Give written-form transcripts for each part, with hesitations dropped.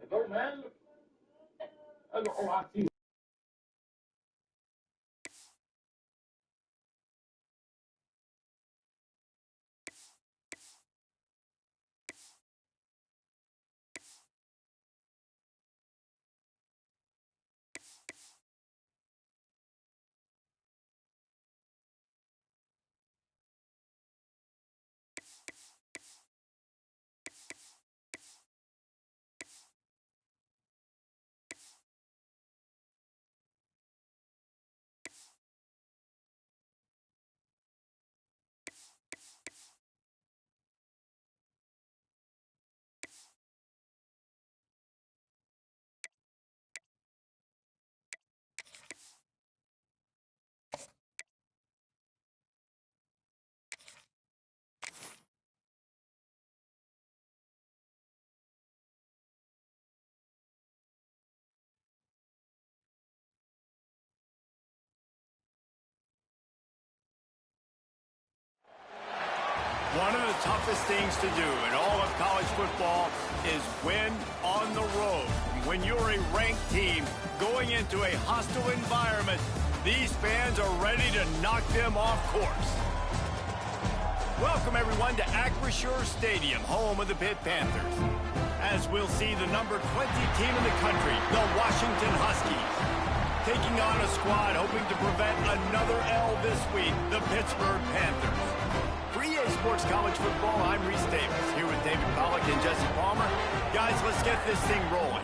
Go, man. Oh, I see. One of the toughest things to do in all of college football is win on the road. When you're a ranked team going into a hostile environment, these fans are ready to knock them off course. Welcome, everyone, to Acrisure Stadium, home of the Pitt Panthers. As we'll see the number 20 team in the country, the Washington Huskies, taking on a squad hoping to prevent another L this week, the Pittsburgh Panthers. For EA Sports College Football, I'm Reese Davis, here with David Pollack and Jesse Palmer. Guys, let's get this thing rolling.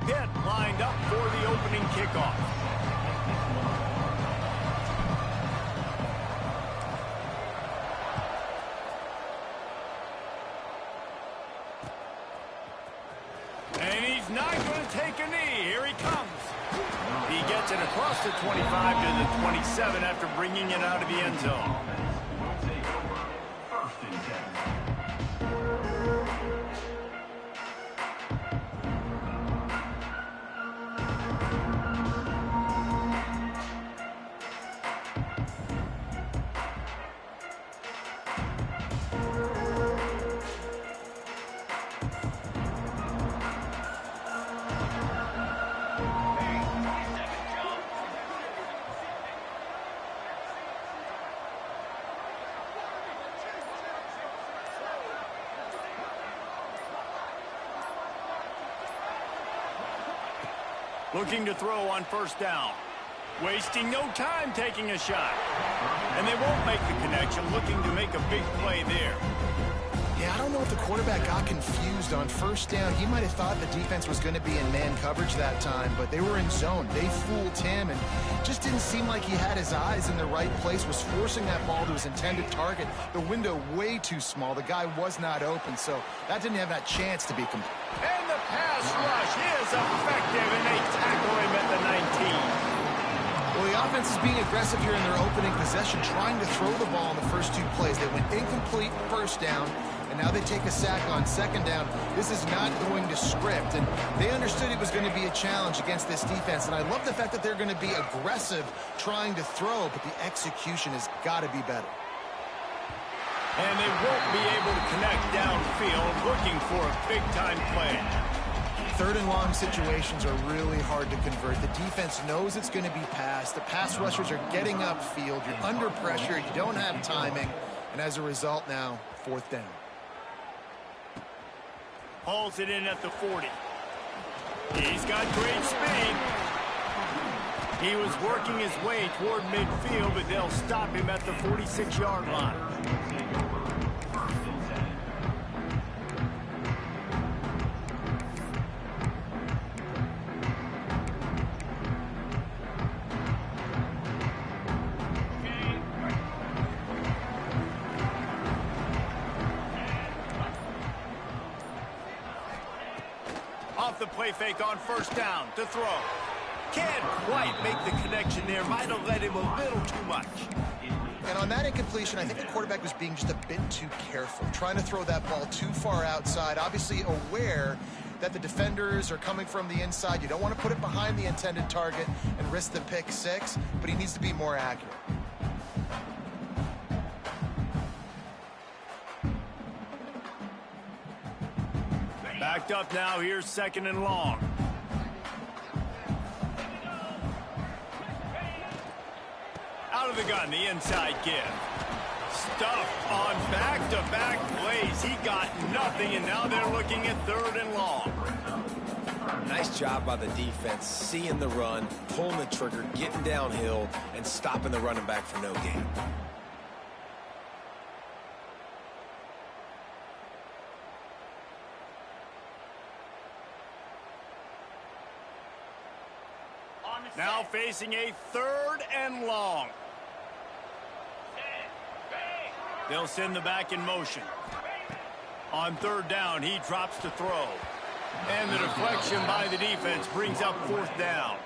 Pitt lined up for the opening kickoff. And he's not going to take a knee. Here he comes. He gets it across the 25 to the 27 after bringing it out of the end zone. First and 10. Looking to throw on first down. Wasting no time taking a shot. And they won't make the connection, looking to make a big play there. Yeah, I don't know if the quarterback got confused on first down. He might have thought the defense was going to be in man coverage that time, but they were in zone. They fooled him, and just didn't seem like he had his eyes in the right place, was forcing that ball to his intended target. The window way too small. The guy was not open, so that didn't have that chance to be complete. And the pass rush is effective, and they tackle him at the 19. Well, the offense is being aggressive here in their opening possession, trying to throw the ball in the first two plays. They went incomplete first down, and now they take a sack on second down. This is not going to script, and they understood it was going to be a challenge against this defense. And I love the fact that they're going to be aggressive trying to throw, but the execution has got to be better. And they won't be able to connect downfield, looking for a big-time play. Third and long situations are really hard to convert. The defense knows it's going to be passed. The pass rushers are getting upfield. You're under pressure. You don't have timing. And as a result now, fourth down. Hauls it in at the 40. He's got great speed. He was working his way toward midfield, but they'll stop him at the 46-yard line. Off the play fake on first down to throw. Can't quite make the connection there. Might have led him a little too much. And on that incompletion, I think the quarterback was being just a bit too careful, trying to throw that ball too far outside, obviously aware that the defenders are coming from the inside. You don't want to put it behind the intended target and risk the pick six, but he needs to be more accurate. Backed up now, here's 2nd and long. Out of the gun, the inside give. Stuffed on back-to-back plays. He got nothing, and now they're looking at 3rd and long. Nice job by the defense, seeing the run, pulling the trigger, getting downhill, and stopping the running back for no gain. Now facing a 3rd and long. They'll send the back in motion. On 3rd down, he drops to throw. And the deflection by the defense brings up 4th down.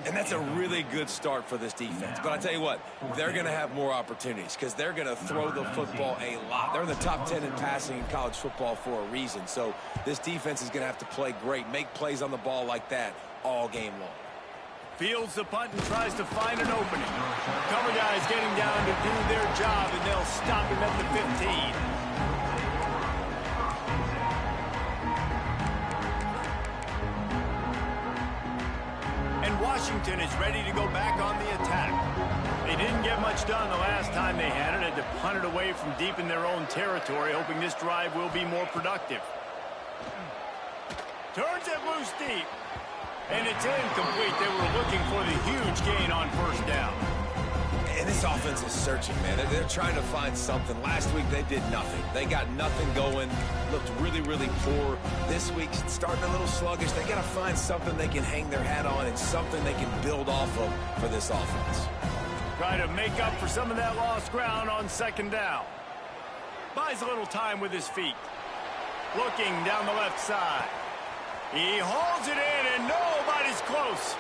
And that's a really good start for this defense. But I tell you what, they're going to have more opportunities because they're going to throw the football a lot. They're in the top 10 in passing in college football for a reason. So this defense is going to have to play great, make plays on the ball like that all game long. Fields the punt and tries to find an opening. Cover guys getting down to do their job, and they'll stop him at the 15. And Washington is ready to go back on the attack. They didn't get much done the last time they had it. Had to punt it away from deep in their own territory, hoping this drive will be more productive. Turns it loose deep. And it's incomplete. They were looking for the huge gain on 1st down. And this offense is searching, man. They're trying to find something. Last week, they did nothing. They got nothing going, looked really, really poor. This week, starting a little sluggish. They got to find something they can hang their hat on and something they can build off of for this offense. Try to make up for some of that lost ground on 2nd down. Buys a little time with his feet. Looking down the left side. He holds it in, and nobody's close.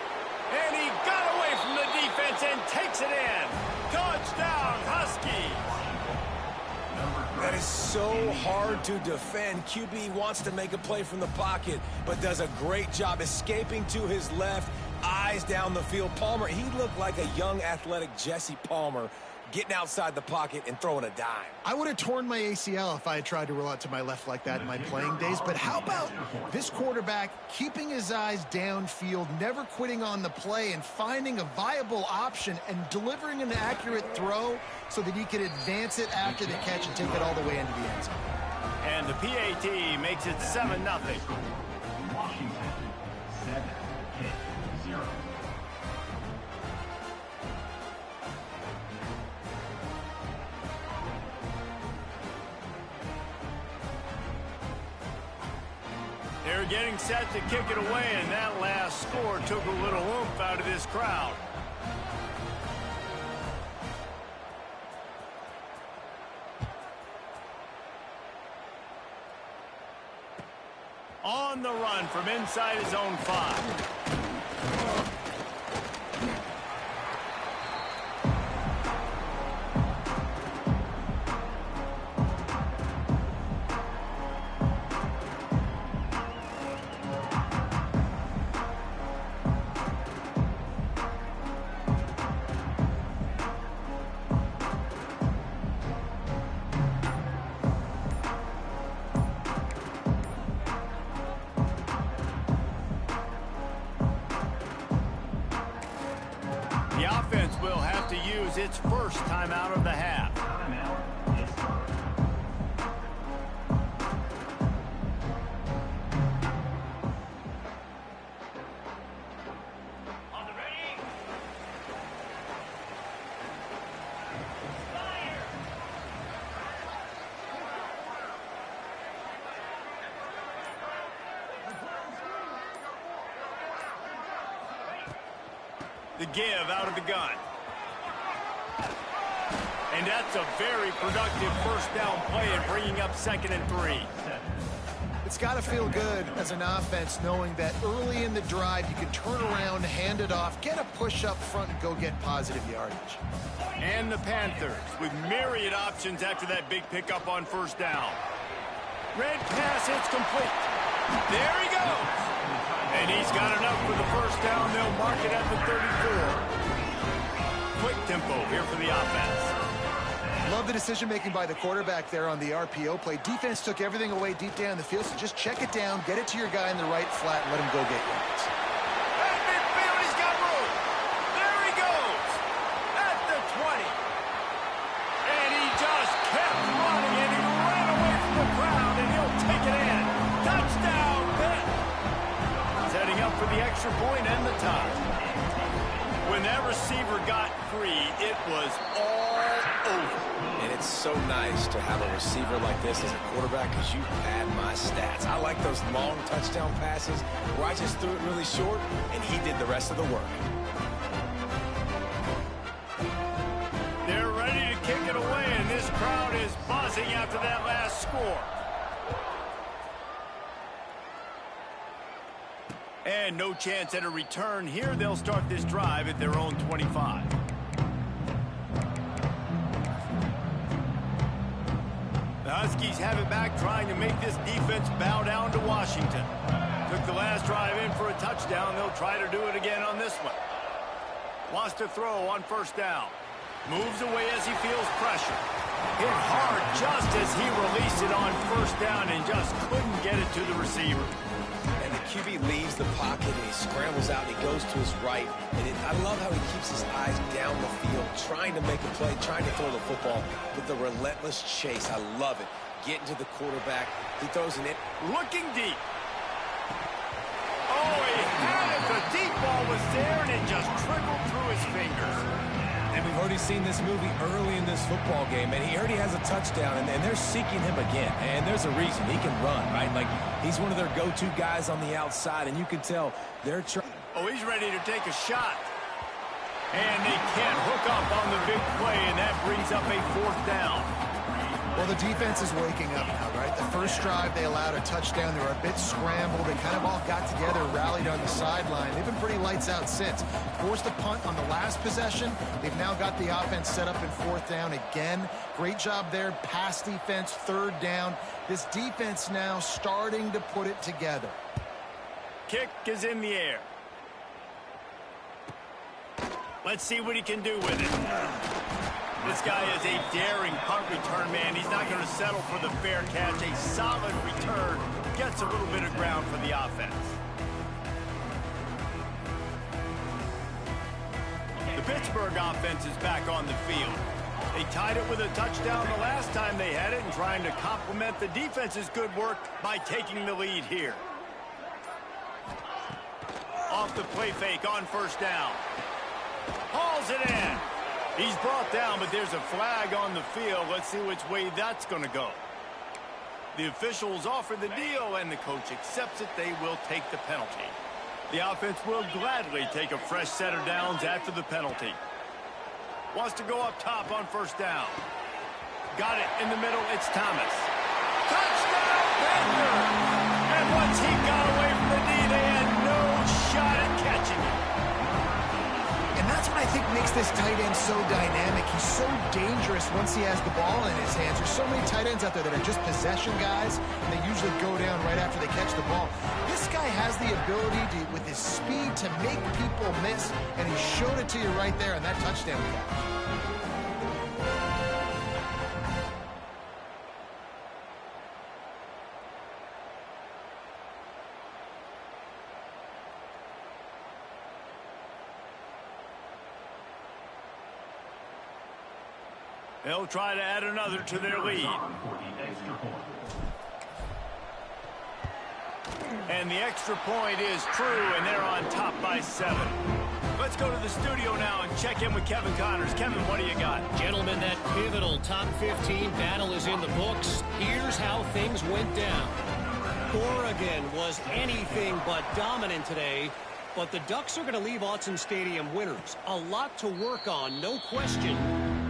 And he got away from the defense and takes it in. Touchdown, Huskies. That is so hard to defend. QB wants to make a play from the pocket, but does a great job escaping to his left, eyes down the field. Palmer, he looked like a young, athletic Jesse Palmer, getting outside the pocket and throwing a dime. I would have torn my ACL if I had tried to roll out to my left like that in my playing days, but how about this quarterback keeping his eyes downfield, never quitting on the play, and finding a viable option and delivering an accurate throw so that he could advance it after the catch and take it all the way into the end zone. And the PAT makes it 7-0. Washington, 7, 0. They're getting set to kick it away, and that last score took a little oomph out of this crowd. On the run from inside his own 5. The offense will have to use its first timeout of the half. On the ready. The give out of the gun. And that's a very productive 1st down play and bringing up 2nd and 3. It's got to feel good as an offense knowing that early in the drive you can turn around, hand it off, get a push up front, and go get positive yardage. And the Panthers with myriad options after that big pickup on first down. Red pass, it's complete. There he goes. And he's got enough for the first down. They'll mark it at the 34. Quick tempo here for the offense. Love the decision-making by the quarterback there on the RPO play. Defense took everything away deep down the field, so just check it down, get it to your guy in the right flat, and let him go get yards. At midfield, he's got room. There he goes. At the 20. And he just kept running, and he ran away from the crowd, and he'll take it in. Touchdown, Pitt. Setting up for the extra point and the tie. When that receiver got free, it was all over. And it's so nice to have a receiver like this as a quarterback because you pad my stats. I like those long touchdown passes where I just threw it really short and he did the rest of the work. They're ready to kick it away, and this crowd is buzzing after that last score. And no chance at a return here. They'll start this drive at their own 25. The Huskies have it back, trying to make this defense bow down to Washington. Took the last drive in for a touchdown. They'll try to do it again on this one. Wants to throw on first down. Moves away as he feels pressure. Hit hard just as he released it on first down and just couldn't get it to the receiver. And the QB leaves the pocket and he scrambles out and he goes to his right. And I love how he keeps his eyes down the field, trying to make a play, trying to throw the football with the relentless chase. I love it. Getting to the quarterback. He throws it in. Looking deep. Oh, he had it. The deep ball was there and it just trickled through his fingers. And we've already seen this movie early in this football game, and he already has a touchdown, and they're seeking him again. And there's a reason. He can run, right? Like, he's one of their go-to guys on the outside, and you can tell they're trying. Oh, he's ready to take a shot. And they can't hook up on the big play, and that brings up a fourth down. Well, the defense is waking up now, right? The first drive, they allowed a touchdown. They were a bit scrambled. They kind of all got together, rallied on the sideline. They've been pretty lights out since. Forced a punt on the last possession. They've now got the offense set up in fourth down again. Great job there. Pass defense, third down. This defense now starting to put it together. Kick is in the air. Let's see what he can do with it. This guy is a daring punt return man. He's not going to settle for the fair catch. A solid return. Gets a little bit of ground for the offense. The Pittsburgh offense is back on the field. They tied it with a touchdown the last time they had it and trying to complement the defense's good work by taking the lead here. Off the play fake on first down. Hauls it in. He's brought down, but there's a flag on the field. Let's see which way that's going to go. The officials offer the deal, and the coach accepts it. They will take the penalty. The offense will gladly take a fresh set of downs after the penalty. Wants to go up top on first down. Got it in the middle. It's Thomas. Touchdown, Panther! And once he got away from the D, they had no shot at catching it. And that's what I think makes this tight end so dynamic. He's so dangerous once he has the ball in his hands. There's so many tight ends out there that are just possession guys, and they usually go down right after they catch the ball. This guy has the ability to, with his speed, to make people miss, and he showed it to you right there on that touchdown catch. They'll try to add another to their lead. And the extra point is true, and they're on top by 7. Let's go to the studio now and check in with Kevin Connors. Kevin, what do you got? Gentlemen, that pivotal top 15 battle is in the books. Here's how things went down. Oregon was anything but dominant today, but the Ducks are going to leave Autzen Stadium winners. A lot to work on, no question,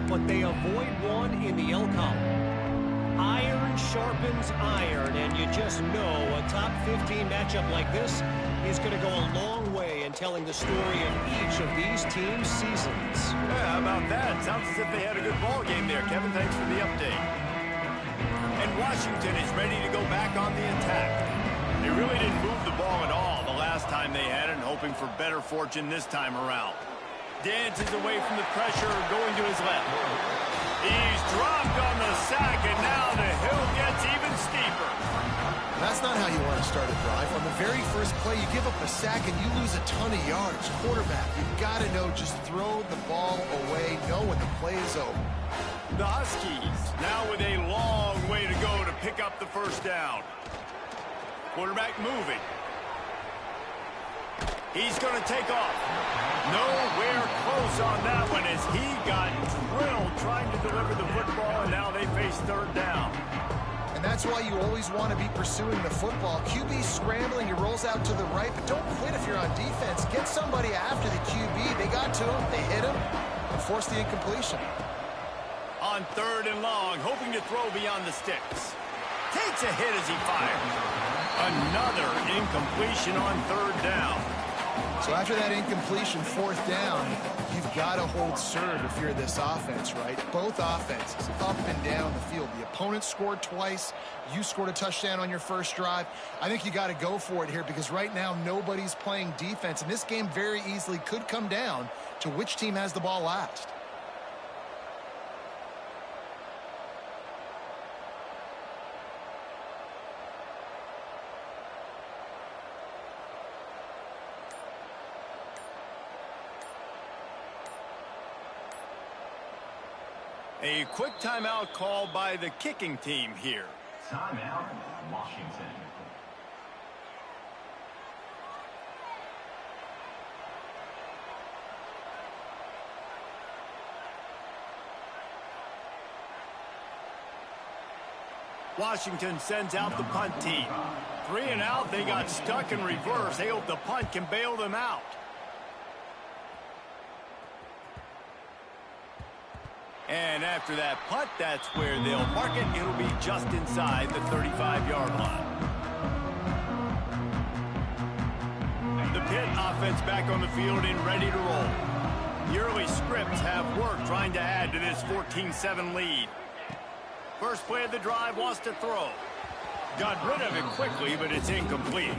but they avoid one in the L column. Iron sharpens iron, and you just know a top 15 matchup like this is going to go a long way in telling the story of each of these teams' seasons. Yeah, how about that? Sounds as if they had a good ball game there, Kevin. Thanks for the update. And Washington is ready to go back on the attack. They really didn't move the ball at all the last time they had it, and hoping for better fortune this time around. Dances away from the pressure, going to his left. He's dropped on the sack, and now the hill gets even steeper. That's not how you want to start a drive. On the very first play, you give up a sack and you lose a ton of yards. Quarterback, you've got to know, just throw the ball away, know when the play is over. The Huskies now with a long way to go to pick up the first down. Quarterback moving. He's going to take off. Nowhere close on that one as he got drilled trying to deliver the football, and now they face third down. And that's why you always want to be pursuing the football. QB scrambling, he rolls out to the right, but don't quit if you're on defense. Get somebody after the QB. They got to him, they hit him, and forced the incompletion. On third and long, hoping to throw beyond the sticks. Takes a hit as he fires. Another incompletion on third down. So after that incompletion, fourth down, you've got to hold serve if you're this offense, right? Both offenses, up and down the field. The opponent scored twice. You scored a touchdown on your first drive. I think you got to go for it here because right now nobody's playing defense, and this game very easily could come down to which team has the ball last. A quick timeout called by the kicking team here. Timeout, Washington. Washington sends out the punt team. 3 and out, they got stuck in reverse. They hope the punt can bail them out. And after that punt, that's where they'll mark it. It'll be just inside the 35-yard line. The Pitt offense back on the field and ready to roll. The early scripts have worked trying to add to this 14-7 lead. First play of the drive, wants to throw. Got rid of it quickly, but it's incomplete.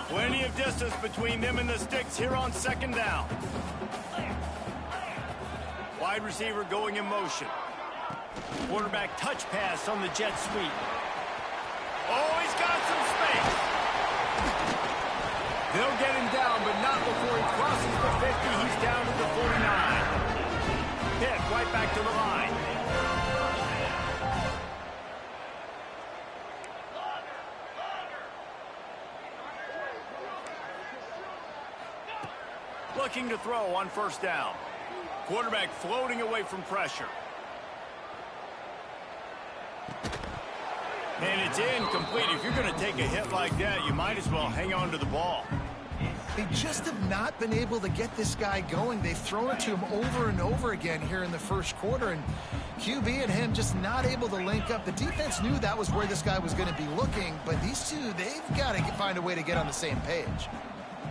Plenty of distance between them and the sticks here on second down. Wide receiver going in motion. Quarterback touch pass on the jet sweep. Oh, he's got some space. They'll get him down, but not before he crosses the 50. He's down to the 49. Pitt right back to the line. Looking to throw on first down. Quarterback floating away from pressure. And it's incomplete. If you're going to take a hit like that, you might as well hang on to the ball. They just have not been able to get this guy going. They've thrown it to him over and over again here in the first quarter, and QB and him just not able to link up. The defense knew that was where this guy was going to be looking, but these two, they've got to find a way to get on the same page.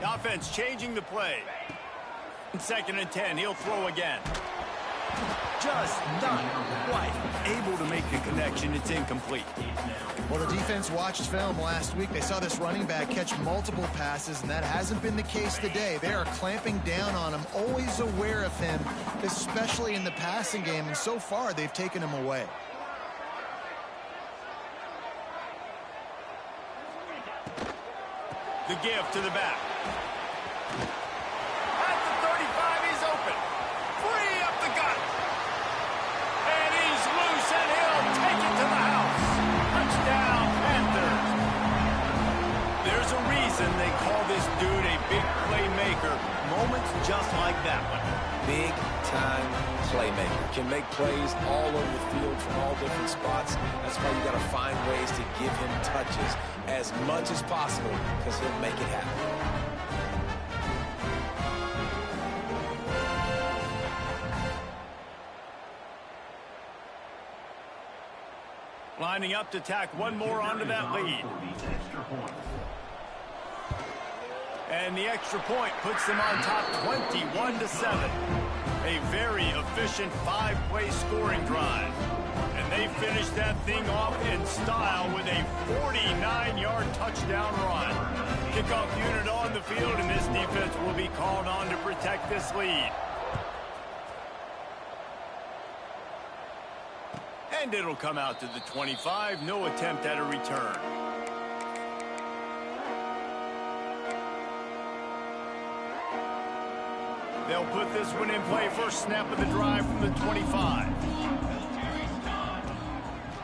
The offense changing the play. Second and 10, he'll throw again. Just not quite able to make the connection. It's incomplete. Well, the defense watched film last week. They saw this running back catch multiple passes, and that hasn't been the case today. They are clamping down on him, always aware of him, especially in the passing game, and so far they've taken him away. The give to the back. At the 35, he's open. Free up the gut. And he's loose, and he'll take it to the house. Touchdown, Panthers. There's a reason they call this dude a big playmaker. Moments just like that one. Big-time playmaker. Can make plays all over the field from all different spots. That's why you got to find ways to give him touches as much as possible because he'll make it happen. Lining up to tack one more onto that lead. And the extra point puts them on top 21-7. A very efficient 5-play scoring drive. And they finish that thing off in style with a 49-yard touchdown run. Kickoff unit on the field, and this defense will be called on to protect this lead. And it'll come out to the 25. No attempt at a return. They'll put this one in play. First snap of the drive from the 25.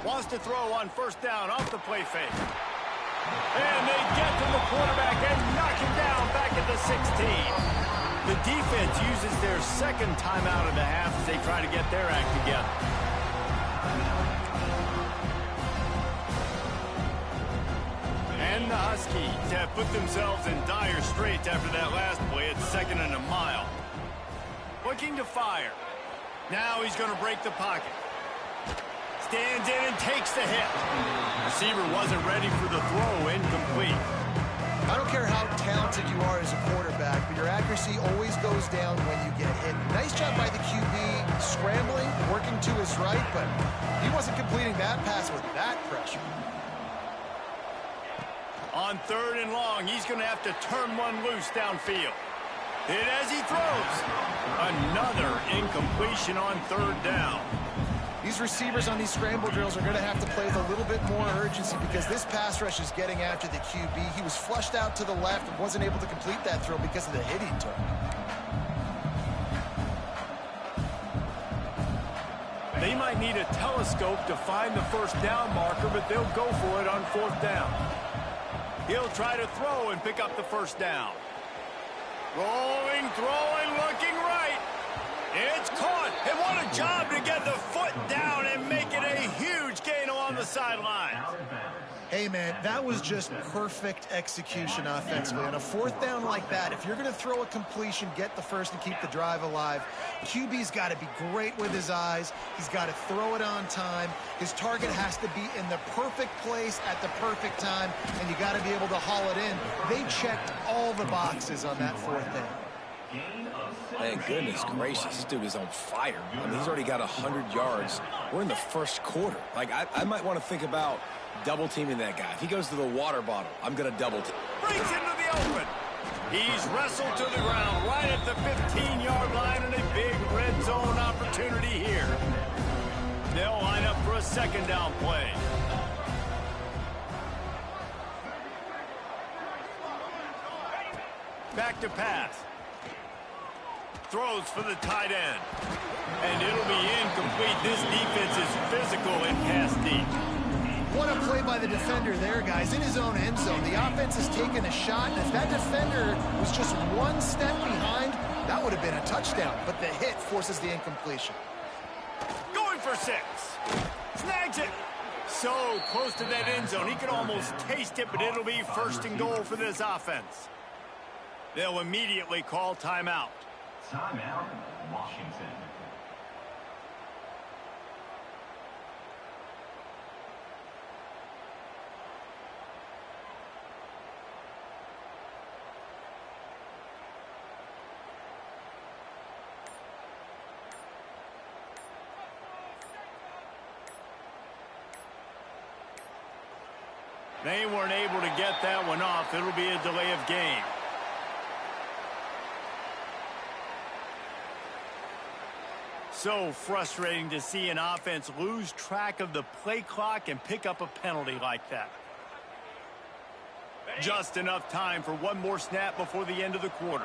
Wants to throw on first down off the play fake. And they get to the quarterback and knock him down back at the 16. The defense uses their second timeout of the half as they try to get their act together. And the Huskies have put themselves in dire straits after that last play at 2nd and a mile. Looking to fire. Now he's going to break the pocket. Stands in and takes the hit. Receiver wasn't ready for the throw. Incomplete. I don't care how talented you are as a quarterback, but your accuracy always goes down when you get hit. Nice job by the QB scrambling, working to his right, but he wasn't completing that pass with that pressure. On 3rd and long, he's going to have to turn one loose downfield. Hit as he throws. Another incompletion on 3rd down. These receivers on these scramble drills are going to have to play with a little bit more urgency because this pass rush is getting after the QB. He was flushed out to the left and wasn't able to complete that throw because of the hit he took. They might need a telescope to find the first down marker, but they'll go for it on 4th down. He'll try to throw and pick up the first down. Rolling, throwing, looking right. It's caught. And what a job to get the foot down and make it a huge gain along the sideline. Hey, man, that was just perfect execution offensively. On a 4th down like that, if you're going to throw a completion, get the first and keep the drive alive. QB's got to be great with his eyes. He's got to throw it on time. His target has to be in the perfect place at the perfect time, and you got to be able to haul it in. They checked all the boxes on that 4th down. Thank goodness gracious, this dude is on fire. I mean, he's already got 100 yards. We're in the first quarter. Like, I might want to think about double teaming that guy. If he goes to the water bottle, I'm going to double team. Breaks into the open. He's wrestled to the ground right at the 15-yard line, and a big red zone opportunity here. They'll line up for a 2nd down play. Back to pass. Throws for the tight end. And it'll be incomplete. This defense is physical in pass deep. What a play by the defender there, guys. In his own end zone, the offense has taken a shot, and if that defender was just one step behind, that would have been a touchdown. But the hit forces the incompletion. Going for 6. Snags it. So close to that end zone. He can almost taste it, but it'll be 1st and goal for this offense. They'll immediately call timeout. Timeout, Washington. They weren't able to get that one off. It'll be a delay of game. So frustrating to see an offense lose track of the play clock and pick up a penalty like that. Just enough time for one more snap before the end of the quarter.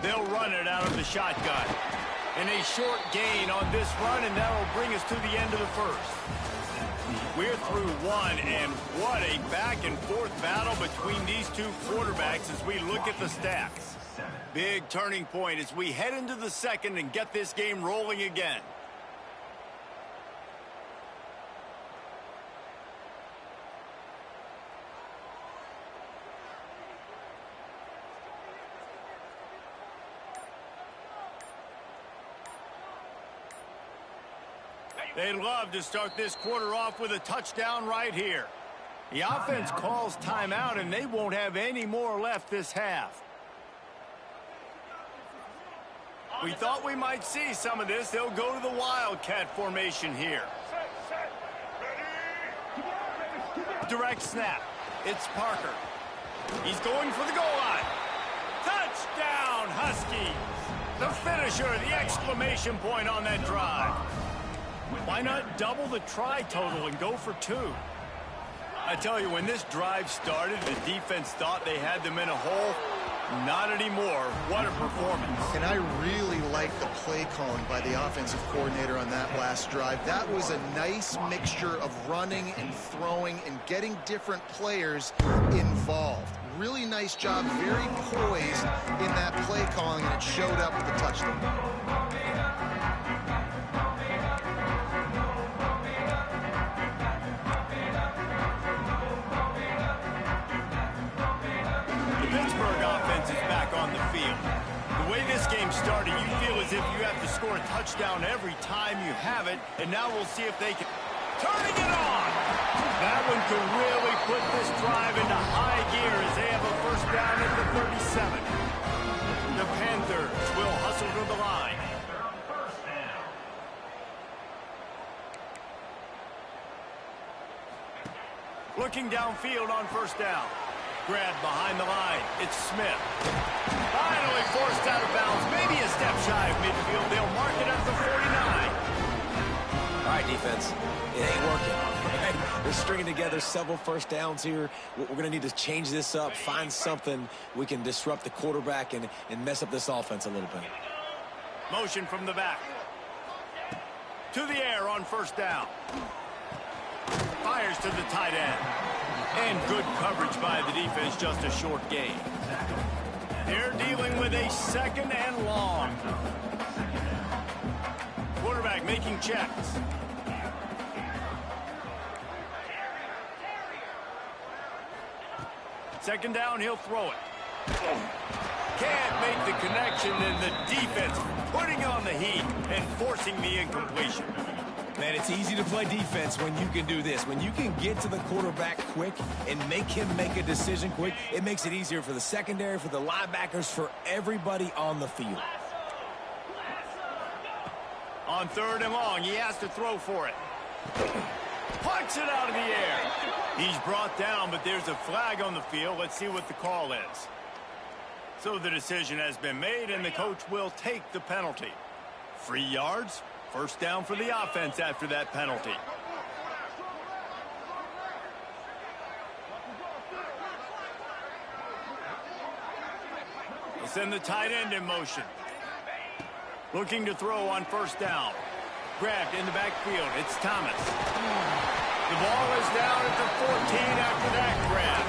They'll run it out of the shotgun. And a short gain on this run, and that'll bring us to the end of the first. We're through one, and what a back-and-forth battle between these two quarterbacks as we look at the stats. Big turning point as we head into the second and get this game rolling again. They'd love to start this quarter off with a touchdown right here. The offense calls timeout, and they won't have any more left this half. We thought we might see some of this. They'll go to the Wildcat formation here. Direct snap. It's Parker. He's going for the goal line. Touchdown, Huskies. The finisher, the exclamation point on that drive. Why not double the try total and go for 2? I tell you, when this drive started, the defense thought they had them in a hole. Not anymore. What a performance. And I really like the play calling by the offensive coordinator on that last drive. That was a nice mixture of running and throwing and getting different players involved. Really nice job, very poised in that play calling, and it showed up with the touchdown. The way this game started, you feel as if you have to score a touchdown every time you have it, and now we'll see if they can... Turning it on! That one could really put this drive into high gear as they have a first down at the 37. The Panthers will hustle to the line. Looking downfield on first down. Grabbed behind the line. It's Smith. Finally forced out of bounds. Maybe a step shy of midfield. They'll mark it at the 49. All right, defense. It ain't working. Right? They're stringing together several first downs here. We're going to need to change this up, find something we can disrupt the quarterback and mess up this offense a little bit. Motion from the back. To the air on first down. Fires to the tight end. And good coverage by the defense, just a short gain. They're dealing with a second and long. Quarterback making checks. Second down, he'll throw it. Can't make the connection, and the defense putting on the heat and forcing the incompletion. Man, it's easy to play defense when you can do this. When you can get to the quarterback quick and make him make a decision quick, it makes it easier for the secondary, for the linebackers, for everybody on the field. On third and long, he has to throw for it. Punch it out of the air. He's brought down, but there's a flag on the field. Let's see what the call is. So the decision has been made, and the coach will take the penalty. 3 yards. First down for the offense after that penalty. We'll send the tight end in motion. Looking to throw on first down. Grabbed in the backfield. It's Thomas. The ball is down at the 14 after that grab.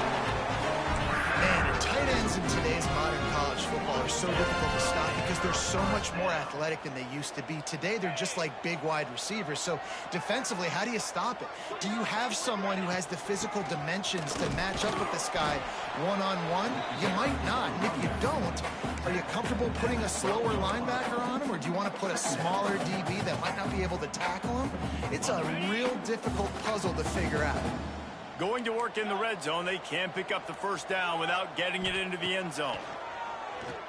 Man, tight ends in today's modern college football are so difficult to stop because they're so much more athletic than they used to be. Today, they're just like big wide receivers. So defensively, how do you stop it? Do you have someone who has the physical dimensions to match up with this guy one-on-one? You might not. And if you don't, are you comfortable putting a slower linebacker on him, or do you want to put a smaller DB that might not be able to tackle him? It's a real difficult puzzle to figure out. Going to work in the red zone, they can pick up the first down without getting it into the end zone.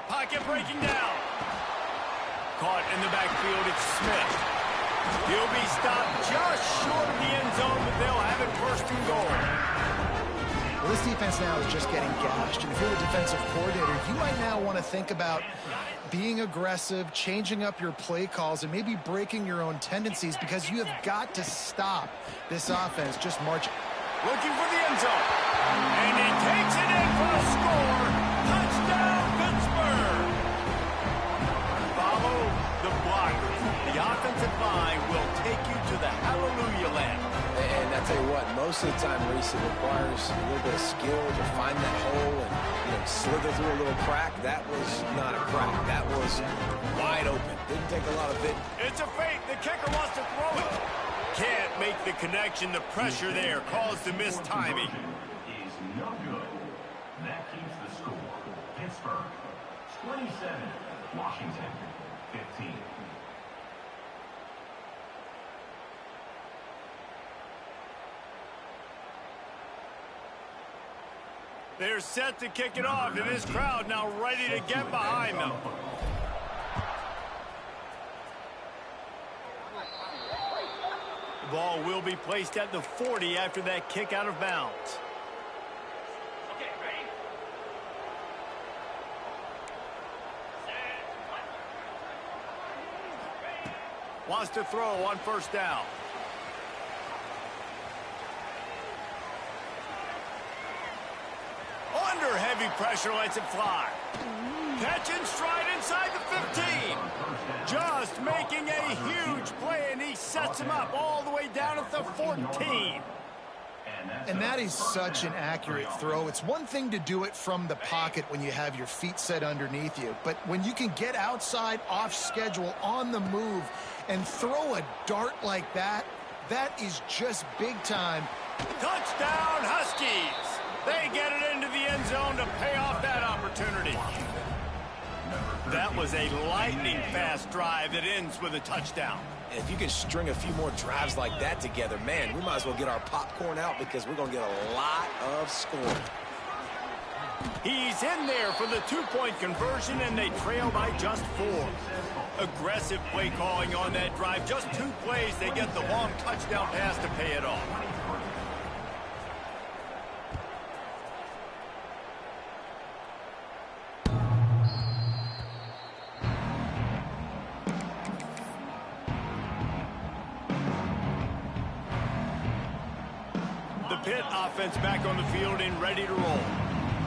Pocket breaking down. Caught in the backfield, it's Smith. He'll be stopped just short of the end zone, but they'll have it first and goal. Well, this defense now is just getting gashed. And if you're the defensive coordinator, you might now want to think about being aggressive, changing up your play calls, and maybe breaking your own tendencies, because you have got to stop this offense just marching. Looking for the end zone. And he takes it in for a score. Touchdown, Pittsburgh. Follow the blockers. The offensive line will take you to the hallelujah land. And I tell you what, most of the time, Reese, it requires a little bit of skill to find that hole and slither through a little crack. That was not a crack. That was wide open. Didn't take a lot of it. It's a fake. The kicker wants to throw it. Can't make the connection. The pressure there caused the missed timing. Is no good. That keeps the score. Pittsburgh 27, Washington 15. They're set to kick it off, and this crowd now ready to get behind them. The ball will be placed at the 40 after that kick out of bounds. Wants to throw on first down. Under heavy pressure, lets it fly. Catch and stride inside the 15. Just making a huge play, and he sets him up all the way down at the 14. And that is such an accurate throw. It's one thing to do it from the pocket when you have your feet set underneath you, but when you can get outside, off schedule, on the move, and throw a dart like that, that is just big time. Touchdown, Huskies! They get it into the end zone to pay off that opportunity. That was a lightning-fast drive that ends with a touchdown. If you can string a few more drives like that together, man, we might as well get our popcorn out because we're going to get a lot of scoring. He's in there for the two-point conversion, and they trail by just 4. Aggressive play calling on that drive. Just 2 plays, they get the long touchdown pass to pay it off. Pitt offense back on the field and ready to roll.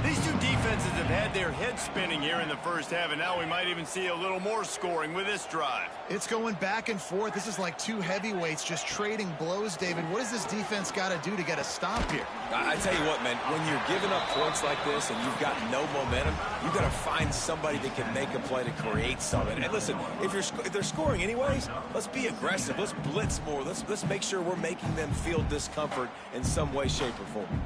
These two defenses have had their heads spinning here in the first half, and now we might even see a little more scoring with this drive. It's going back and forth. This is like two heavyweights just trading blows, David. What does this defense got to do to get a stop here? I tell you what, man, when you're giving up points like this and you've got no momentum, you've got to find somebody that can make a play to create something. And listen, if they're scoring anyways, let's be aggressive. Let's blitz more. Let's make sure we're making them feel discomfort in some way, shape, or form.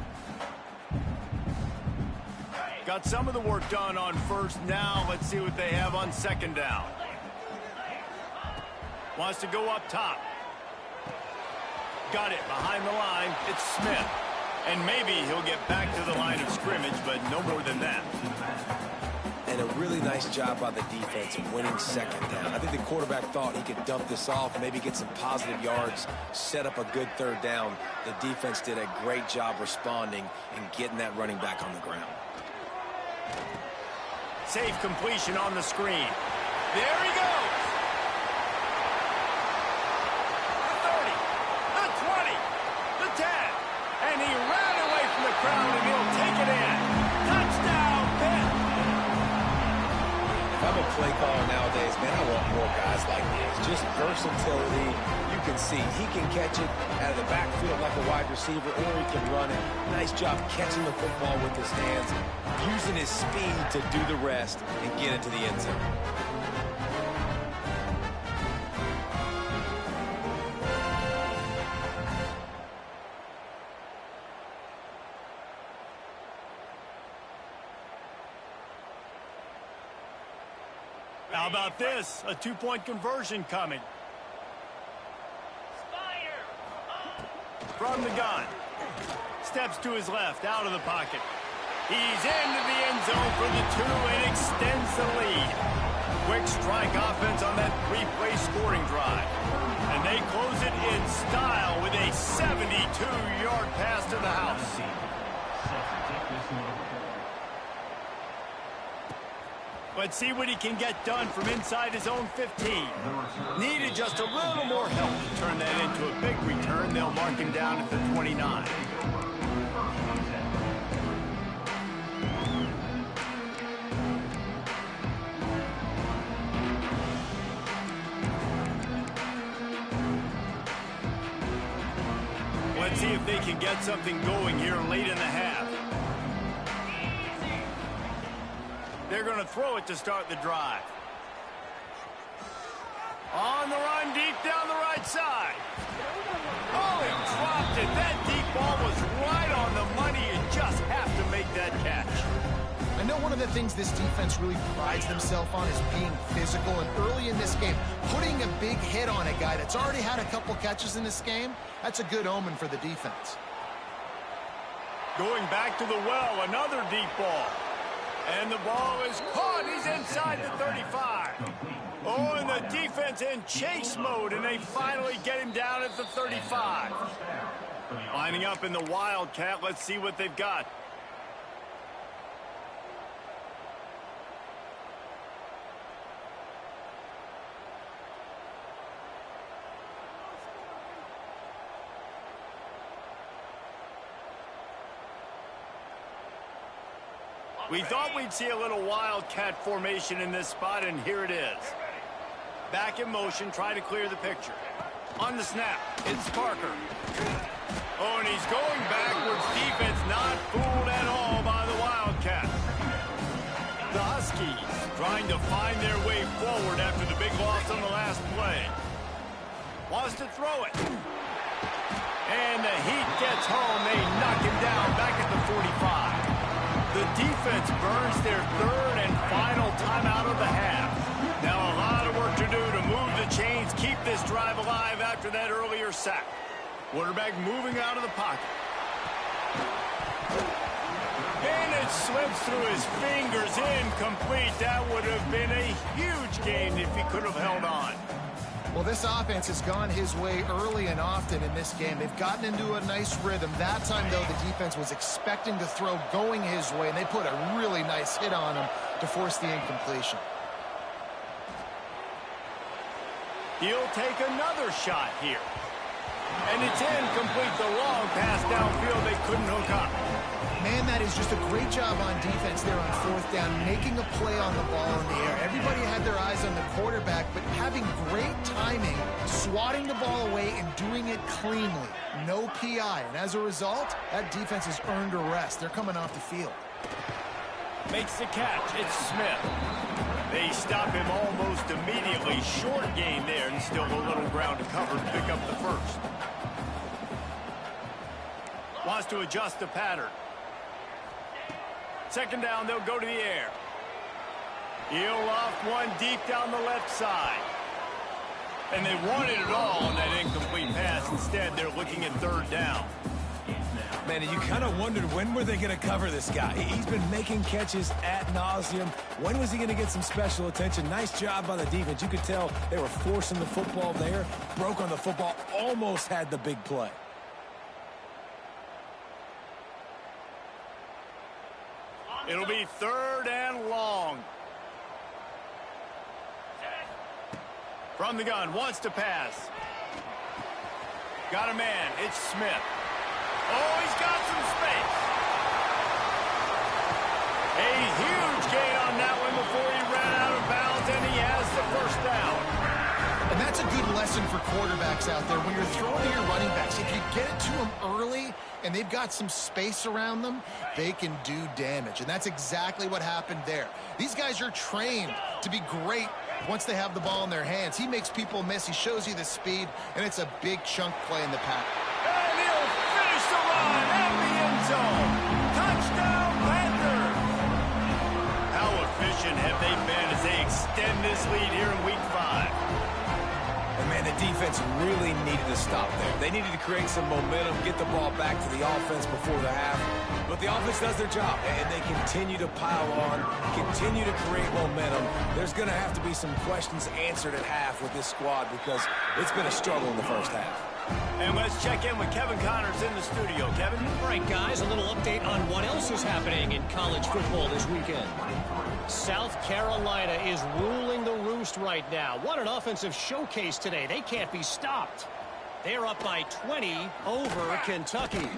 Got some of the work done on first. Now let's see what they have on second down. Wants to go up top. Got it behind the line. It's Smith. And maybe he'll get back to the line of scrimmage, but no more than that. And a really nice job by the defense winning second down. I think the quarterback thought he could dump this off, maybe get some positive yards, set up a good third down. The defense did a great job responding and getting that running back on the ground. Safe completion on the screen. There he goes. The 30, the 20, the 10. And he ran away from the crowd, and he'll take it in. Touchdown, Pitt. If I'm a play caller nowadays, man, I want more guys like this. Just versatility. You can see he can catch it out of the backfield like a wide receiver, or he can run it. Nice job catching the football with his hands, using his speed to do the rest and get into the end zone. How about this? A two-point conversion coming. From the gun. Steps to his left, out of the pocket. He's into the end zone for the 2 and extends the lead. Quick strike offense on that 3-play scoring drive. And they close it in style with a 72-yard pass to the house. Let's see what he can get done from inside his own 15. Needed just a little more help to turn that into a big return. They'll mark him down at the 29. Let's see if they can get something going here late in the half. They're going to throw it to start the drive. On the run, deep down the right side. Oh, he dropped it. That deep ball was right on the money. You just have to make that catch. I know one of the things this defense really prides themselves on is being physical, and early in this game, putting a big hit on a guy that's already had a couple catches in this game, that's a good omen for the defense. Going back to the well, another deep ball. And the ball is caught. He's inside the 35. Oh, and the defense in chase mode, and they finally get him down at the 35. Lining up in the Wildcat. Let's see what they've got. We thought we'd see a little Wildcat formation in this spot, and here it is. Back in motion, try to clear the picture. On the snap, it's Parker. Oh, and he's going backwards. Defense not fooled at all by the Wildcat. The Huskies trying to find their way forward after the big loss on the last play. Wants to throw it. And the Heat gets home. They knock him down back at the 45. The defense burns their third and final timeout of the half. Now a lot of work to do to move the chains, keep this drive alive after that earlier sack. Quarterback moving out of the pocket. And it slips through his fingers, incomplete. That would have been a huge gain if he could have held on. Well, this offense has gone his way early and often in this game. They've gotten into a nice rhythm. That time, though, the defense was expecting to throw going his way, and they put a really nice hit on him to force the incompletion. He'll take another shot here. And it's incomplete. The long pass downfield, they couldn't hook up. Man, that is just a great job on defense there on fourth down, making a play on the ball in the air. Everybody had their eyes on the quarterback, but having great timing, swatting the ball away, and doing it cleanly. No PI, and as a result, that defense has earned a rest. They're coming off the field. Makes the catch. It's Smith. They stop him almost immediately. Short gain there, and still a little ground to cover to pick up the first. Wants to adjust the pattern. Second down, they'll go to the air. He'll loft one deep down the left side. And they wanted it all on that incomplete pass. Instead, they're looking at third down. Man, you kind of wondered when were they going to cover this guy. He's been making catches ad nauseum. When was he going to get some special attention? Nice job by the defense. You could tell they were forcing the football there. Broke on the football, almost had the big play. It'll be third and long. From the gun, wants to pass. Got a man, it's Smith. Oh, he's got some space. A huge gain on that one before he ran out of bounds, and he has the first down. And that's a good lesson for quarterbacks out there. When you're throwing to your running backs, if you get it to them early and they've got some space around them, they can do damage. And that's exactly what happened there. These guys are trained to be great once they have the ball in their hands. He makes people miss. He shows you the speed, and it's a big chunk play in the pack. And he'll finish the run at the end zone. Touchdown, Panthers. How efficient have they been as they extend this lead here in Week 5? And man, the defense really needed to stop there. They needed to create some momentum, get the ball back to the offense before the half. But the offense does their job, and they continue to pile on, continue to create momentum. There's going to have to be some questions answered at half with this squad because it's been a struggle in the first half. And let's check in with Kevin Connors in the studio. Kevin? All right, guys, a little update on what else is happening in college football this weekend. South Carolina is ruling the roost right now. What an offensive showcase today. They can't be stopped. They're up by 20 over Kentucky.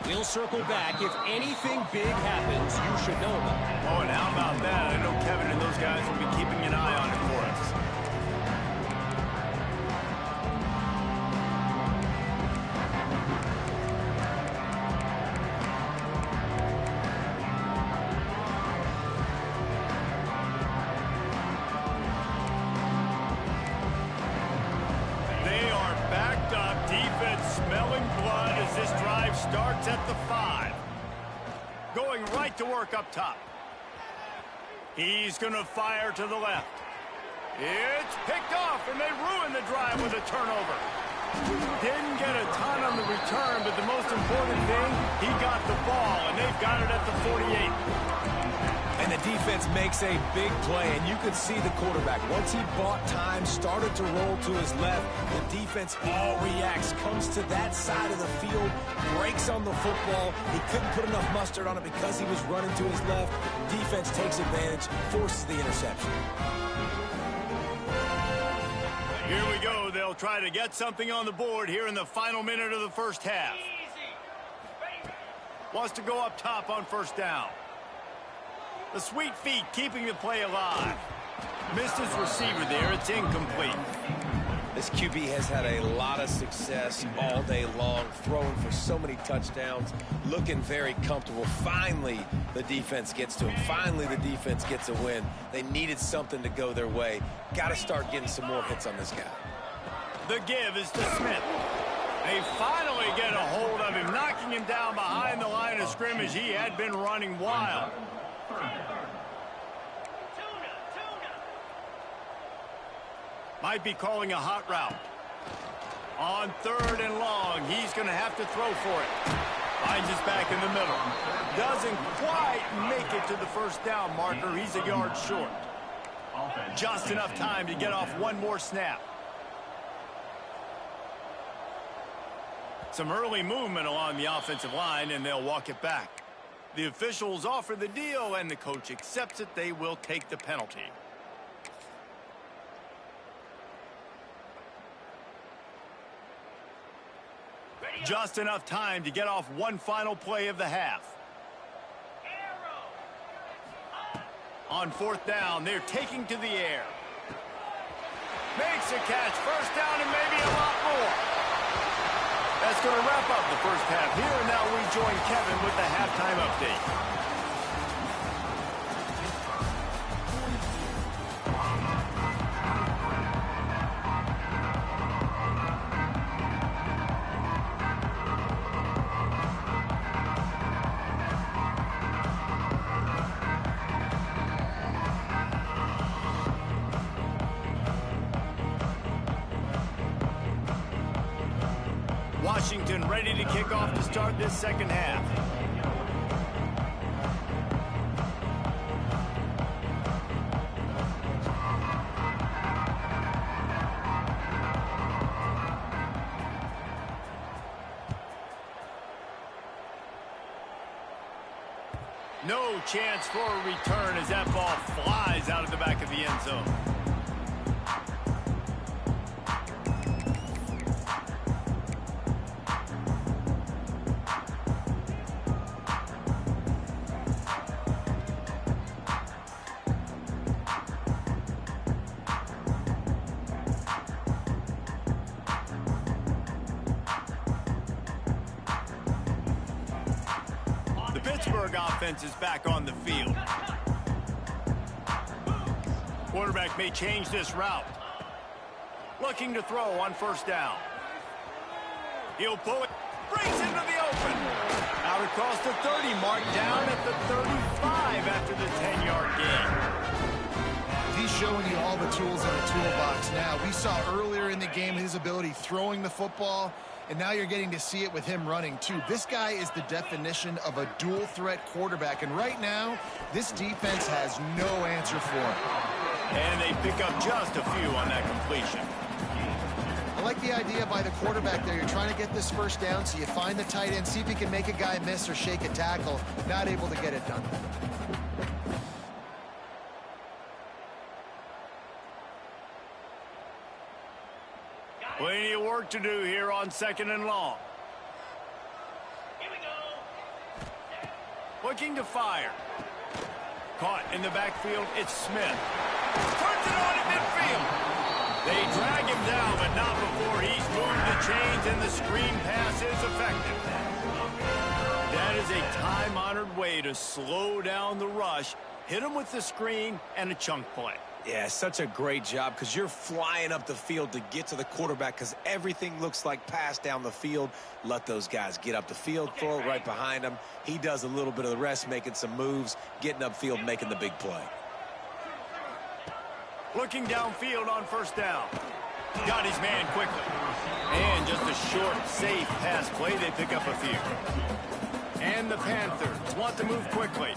We'll circle back. If anything big happens, you should know about it. Oh, and how about that? I know Kevin and those guys will be keeping an eye on it for us. Smelling blood as this drive starts at the 5. Going right to work up top. He's going to fire to the left. It's picked off, and they ruin the drive with a turnover. Didn't get a ton on the return, but the most important thing, he got the ball, and they've got it at the 48. And the defense makes a big play, and you could see the quarterback. Once he bought time, started to roll to his left, the defense all reacts, comes to that side of the field, breaks on the football. He couldn't put enough mustard on it because he was running to his left. Defense takes advantage, forces the interception. Here we go. They'll try to get something on the board here in the final minute of the first half. Wants to go up top on first down. The sweet feet keeping the play alive. Missed his receiver there. It's incomplete. This QB has had a lot of success all day long, throwing for so many touchdowns, looking very comfortable. Finally, the defense gets to him. Finally, the defense gets a win. They needed something to go their way. Got to start getting some more hits on this guy. The give is to Smith. They finally get a hold of him, knocking him down behind the line of scrimmage. He had been running wild. Might be calling a hot route. On 3rd and long, he's going to have to throw for it. Finds his back in the middle. Doesn't quite make it to the first down marker. He's a yard short. Just enough time to get off one more snap. Some early movement along the offensive line, and they'll walk it back. The officials offer the deal, and the coach accepts it. They will take the penalty. Just enough time to get off one final play of the half. On 4th down, they're taking to the air. Makes a catch, first down, and maybe a lot more. That's going to wrap up the first half here, and now we join Kevin with the halftime update. Washington ready to kick off to start this second half. No chance for a return as that ball flies out of the back of the end zone. Offense is back on the field. Quarterback may change this route. Looking to throw on first down. He'll pull it. Brings into the open. Out across the 30 mark, down at the 35 after the 10-yard gain. He's showing you all the tools in the toolbox now. We saw earlier in the game his ability throwing the football, and now you're getting to see it with him running, too. This guy is the definition of a dual-threat quarterback, and right now, this defense has no answer for him. And they pick up just a few on that completion. I like the idea by the quarterback there. You're trying to get this first down, so you find the tight end, see if he can make a guy miss or shake a tackle. Not able to get it done. Plenty of work to do here on 2nd and long. Here we go. Looking to fire. Caught in the backfield, it's Smith. Turns it on at midfield. They drag him down, but not before he's moved the chains, and the screen pass is effective. That is a time-honored way to slow down the rush, hit him with the screen, and a chunk play. Yeah, such a great job because you're flying up the field to get to the quarterback because everything looks like pass down the field. Let those guys get up the field, throw it right behind him. He does a little bit of the rest, making some moves, getting upfield, making the big play. Looking downfield on first down. Got his man quickly. And short, safe pass play, they pick up a few. And the Panthers want to move quickly.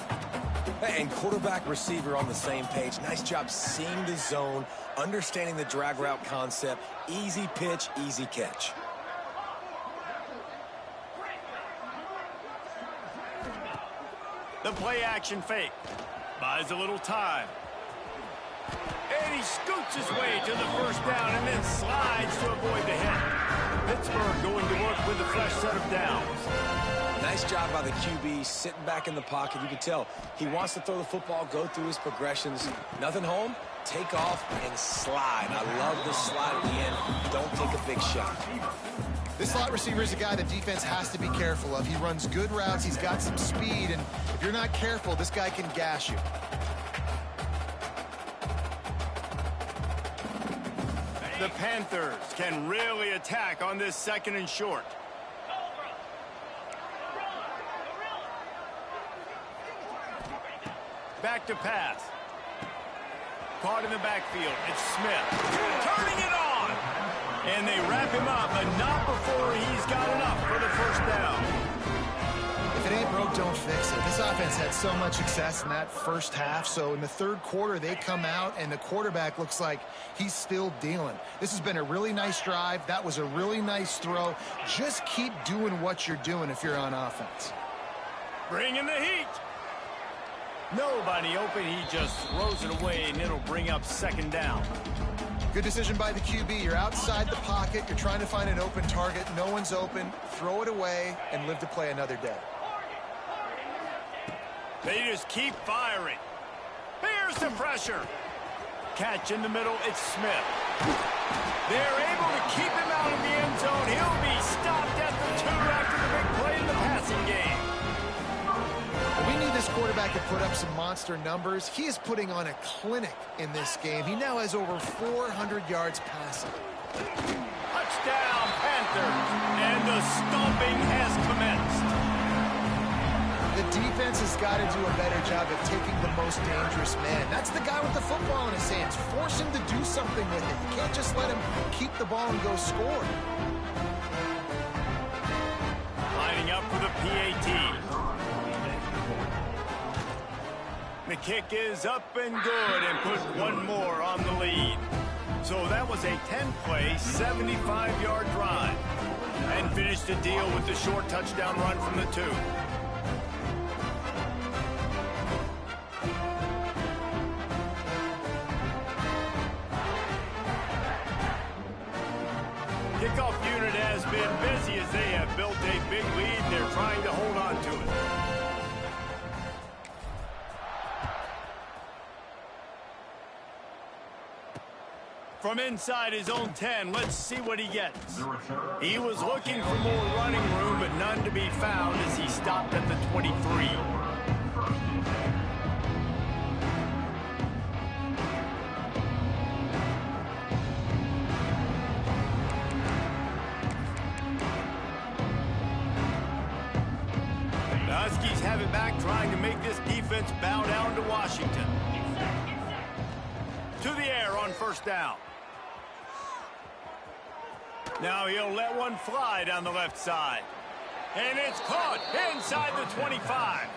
And quarterback receiver on the same page. Nice job seeing the zone, understanding the drag route concept. Easy pitch, easy catch. The play action fake. Buys a little time. And he scoots his way to the first down and then slides to avoid the hit. Pittsburgh going to work with a fresh set of downs. Nice job by the QB sitting back in the pocket. You can tell he wants to throw the football, go through his progressions. Nothing home, take off and slide. I love the slide at the end. Don't take a big shot. This slot receiver is a guy the defense has to be careful of. He runs good routes. He's got some speed. And if you're not careful, this guy can gash you. The Panthers can really attack on this 2nd and short. Back to pass. Caught in the backfield. It's Smith. Turning it on. And they wrap him up, but not before he's got enough for the first down. If it ain't broke, don't fix it. This offense had so much success in that first half, so in the third quarter, they come out, and the quarterback looks like he's still dealing. This has been a really nice drive. That was a really nice throw. Just keep doing what you're doing if you're on offense. Bring in the heat. Nobody open. He just throws it away, and it'll bring up 2nd down. Good decision by the QB. You're outside the pocket. You're trying to find an open target. No one's open. Throw it away and live to play another day. They just keep firing. Here's the pressure. Catch in the middle. It's Smith. They're able to keep him out of the end zone. He'll be stopped at the 2 after the big play in the passing game. We need this quarterback to put up some monster numbers. He is putting on a clinic in this game. He now has over 400 yards passing. Touchdown, Panthers. And the stomping has commenced. The defense has got to do a better job of taking the most dangerous man. That's the guy with the football in his hands. Force him to do something with it. You can't just let him keep the ball and go score. Lining up for the PAT. The kick is up and good and put one more on the lead. So that was a 10-play, 75-yard drive. And finished the deal with the short touchdown run from the 2. Kickoff unit has been busy as they have built a big lead. They're trying to hold on to it. From inside his own 10, let's see what he gets. He was looking for more running room, but none to be found as he stopped at the 23. The Huskies have it back, trying to make this defense bow down to Washington. To the air on 1st down. Now he'll let one fly down the left side. And it's caught inside the 25.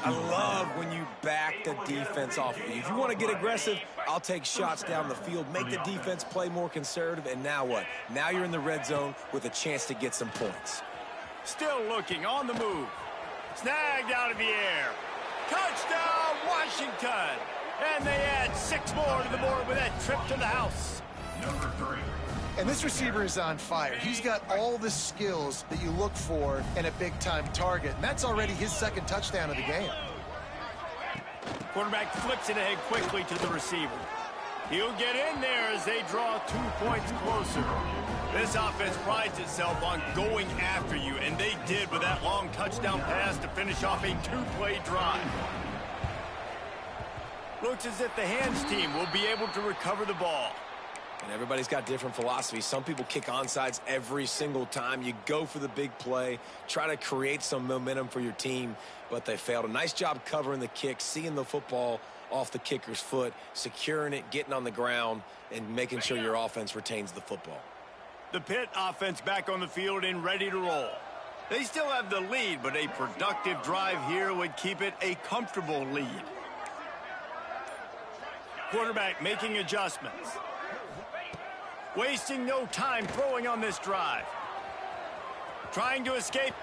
I love when you back the defense off of you. If you want to get aggressive, I'll take shots down the field, make the defense play more conservative, and now what? Now you're in the red zone with a chance to get some points. Still looking, on the move. Snagged out of the air. Touchdown, Washington! And they add 6 more to the board with that trip to the house. Number 3. And this receiver is on fire. He's got all the skills that you look for in a big-time target, and that's already his 2nd touchdown of the game. Quarterback flips it ahead quickly to the receiver. He'll get in there as they draw 2 points closer. This offense prides itself on going after you, and they did with that long touchdown pass to finish off a 2-play drive. Looks as if the hands team will be able to recover the ball. And everybody's got different philosophies. Some people kick onside every single time. You go for the big play, try to create some momentum for your team, but they failed. A nice job covering the kick, seeing the football off the kicker's foot, securing it, getting on the ground, and making sure your offense retains the football. The Pitt offense back on the field and ready to roll. They still have the lead, but a productive drive here would keep it a comfortable lead. Quarterback making adjustments. Wasting no time throwing on this drive. Trying to escape.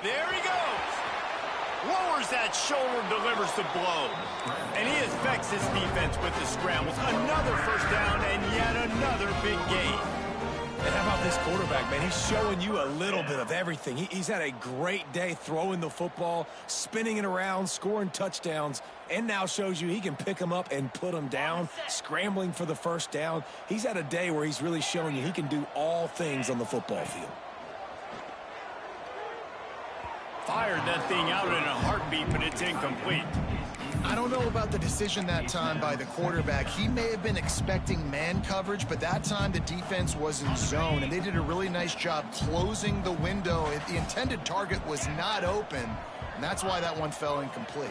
There he goes. Lowers that shoulder, delivers the blow. And he affects his defense with the scrambles. Another first down and yet another big gain. And how about this quarterback, man? He's showing you a little bit of everything. He's had a great day throwing the football, spinning it around, scoring touchdowns, and now shows you he can pick them up and put them down, scrambling for the first down. He's had a day where he's really showing you he can do all things on the football field. Fired that thing out in a heartbeat, but it's incomplete. I don't know about the decision that time by the quarterback. He may have been expecting man coverage, but that time the defense was in zone, and they did a really nice job closing the window. The intended target was not open, and that's why that one fell incomplete.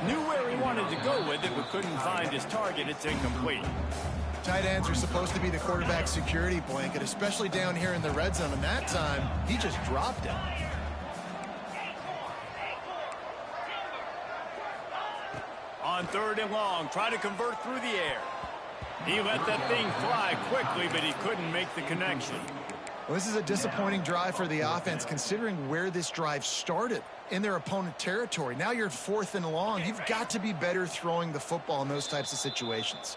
Knew where he wanted to go with it, but couldn't find his target. It's incomplete. Tight ends are supposed to be the quarterback's security blanket, especially down here in the red zone, and that time, he just dropped it. On 3rd and long, try to convert through the air. He let that thing fly quickly, but he couldn't make the connection. Well, this is a disappointing drive for the offense, considering where this drive started in their opponent territory. Now you're at 4th and long. You've got to be better throwing the football in those types of situations.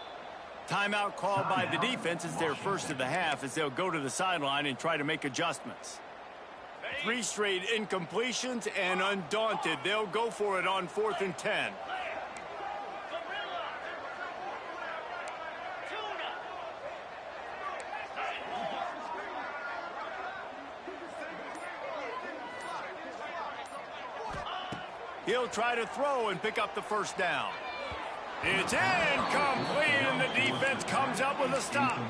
Timeout called by the defense is their first of the half as they'll go to the sideline and try to make adjustments. 3 straight incompletions, and undaunted, they'll go for it on 4th and 10. He'll try to throw and pick up the first down. It's incomplete, and the defense comes up with a stop.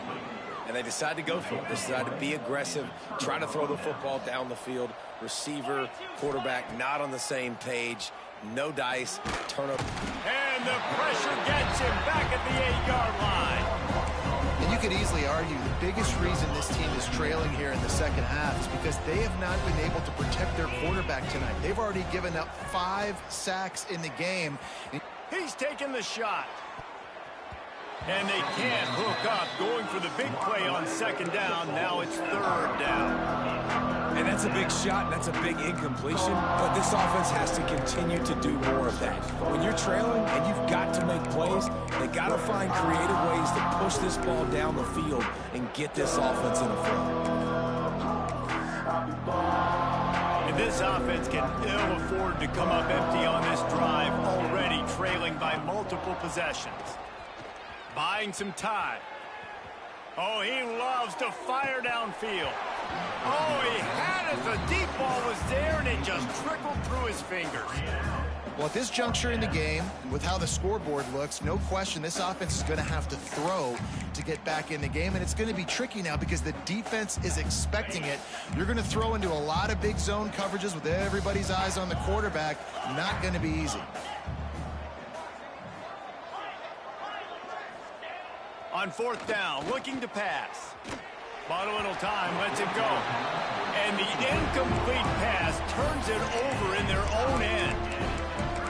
And they decide to go for it. They decide to be aggressive, try to throw the football down the field. Receiver, quarterback, not on the same page. No dice, turn up. And the pressure gets him back at the 8-yard line. And you could easily argue the biggest reason this team is trailing here in the second half is because they have not been able to protect their quarterback tonight. They've already given up 5 sacks in the game. He's taking the shot. And they can't hook up, going for the big play on 2nd down. Now it's 3rd down. And that's a big shot, and that's a big incompletion, but this offense has to continue to do more of that. When you're trailing and you've got to make plays, they got to find creative ways to push this ball down the field and get this offense in a flow. And this offense can ill afford to come up empty on this drive, already trailing by multiple possessions. Buying some time. Oh, he loves to fire downfield. Oh, he had it. The deep ball was there, and it just trickled through his fingers. Well, at this juncture in the game, and with how the scoreboard looks, no question this offense is going to have to throw to get back in the game, and it's going to be tricky now because the defense is expecting it. You're going to throw into a lot of big zone coverages with everybody's eyes on the quarterback. Not going to be easy. On 4th down, looking to pass. Bought a little time, lets it go. And the incomplete pass turns it over in their own end.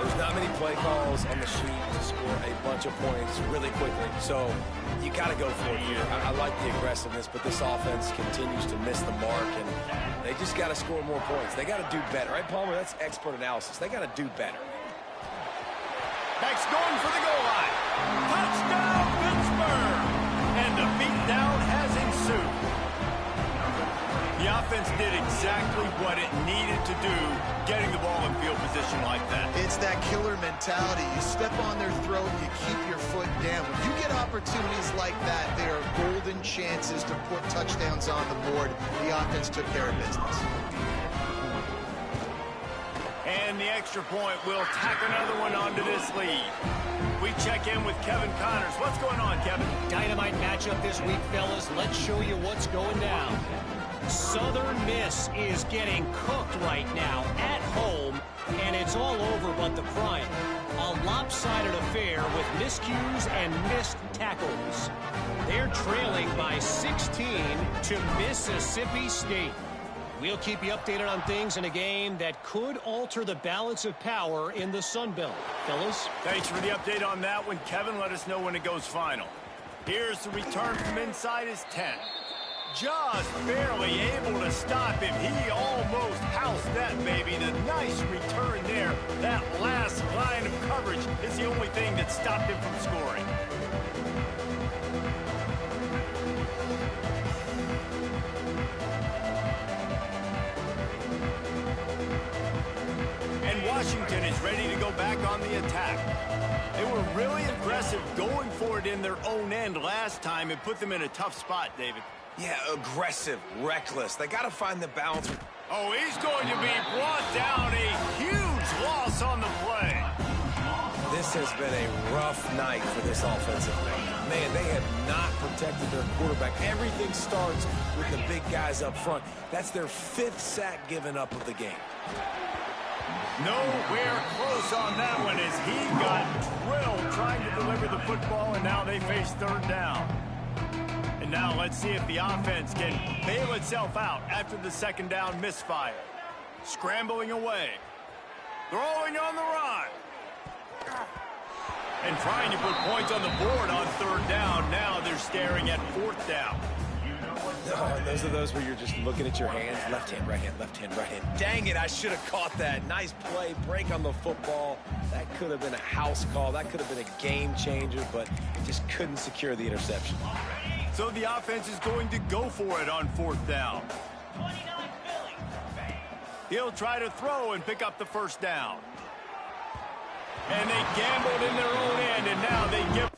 There's not many play calls on the sheet to score a bunch of points really quickly. So you got to go for it here. I like the aggressiveness, but this offense continues to miss the mark, and they just got to score more points. They got to do better. Right, Palmer? That's expert analysis. They got to do better. Next, going for the goal line. Touchdown, Pittsburgh! And the beatdown has ensued. The offense did exactly what it needed to do, getting the ball in field position like that. It's that killer mentality. You step on their throat, you keep your foot down. When you get opportunities like that, they are golden chances to put touchdowns on the board. The offense took care of business. And the extra point will tack another one onto this lead. We check in with Kevin Connors. What's going on, Kevin? Dynamite matchup this week, fellas. Let's show you what's going down. Southern Miss is getting cooked right now at home, and it's all over but the crying. A lopsided affair with miscues and missed tackles. They're trailing by 16 to Mississippi State. We'll keep you updated on things in a game that could alter the balance of power in the Sun Belt. Fellas? Thanks for the update on that one, Kevin. Let us know when it goes final. Here's the return from inside his 10. Just barely able to stop him. He almost housed that baby. The nice return there. That last line of coverage is the only thing that stopped him from scoring. And Washington is ready to go back on the attack. They were really aggressive going for it in their own end last time and put them in a tough spot, David. Yeah, aggressive, reckless. They got to find the balance. Oh, he's going to be brought down. A huge loss on the play. This has been a rough night for this offensive line. Man, they have not protected their quarterback. Everything starts with the big guys up front. That's their 5th sack given up of the game. Nowhere close on that one as he got drilled trying to deliver the football, and now they face 3rd down. And now let's see if the offense can bail itself out after the 2nd down misfire. Scrambling away. Throwing on the run. And trying to put points on the board on 3rd down. Now they're staring at 4th down. Oh, those are those where you're just looking at your hands. Left hand, right hand, left hand, right hand. Dang it, I should have caught that. Nice play, break on the football. That could have been a house call. That could have been a game changer, but just couldn't secure the interception. So the offense is going to go for it on 4th down. He'll try to throw and pick up the 1st down. And they gambled in their own end, and now they give